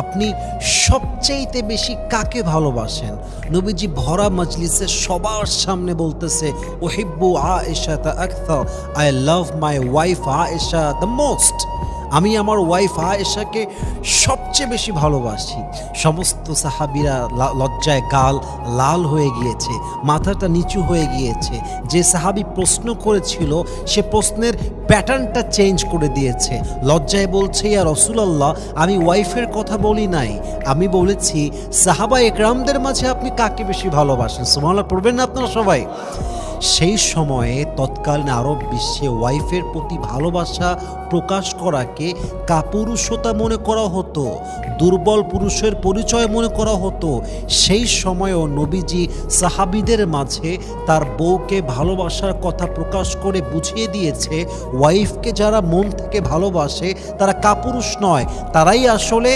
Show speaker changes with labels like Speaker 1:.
Speaker 1: আপনি সবচাইতে বেশি কাকে ভালোবাসেন? নবীজি ভরা মজলিসে সবার সামনে বলতেছে, উহিব্বু আয়েশাতা আকসার, I love my wife Ayesha the most. আমি আমার ওয়াইফ আয়েশাকে সবচেয়ে বেশি ভালোবাসি। সমস্ত সাহাবীরা লজ্জায় গাল লাল হয়ে গিয়েছে, মাথাটা নিচু হয়ে গিয়েছে। যে সাহাবী প্রশ্ন করেছিল সে প্রশ্নের প্যাটার্নটা চেঞ্জ করে দিয়েছে। লজ্জায় বলছে, ইয়া রাসূলুল্লাহ, আমি ওয়াইফের কথা বলি নাই, আমি বলেছি সাহাবা একরামদের মাঝে আপনি কাকে বেশি ভালোবাসেন। সুবহানাল্লাহ পড়বেন না আপনারা সবাই? সেই সময়ে তৎকালীন আরব বিশ্বে ওয়াইফের প্রতি ভালোবাসা প্রকাশ করাকে কাপুরুষতা মনে করা হতো, দুর্বল পুরুষের পরিচয় মনে করা হতো। সেই সময়েও নবীজি সাহাবীদের মাঝে তার বউকে ভালোবাসার কথা প্রকাশ করে বুঝিয়ে দিয়েছে, ওয়াইফকে যারা মন থেকে ভালোবাসে তারা কাপুরুষ নয়, তারাই আসলে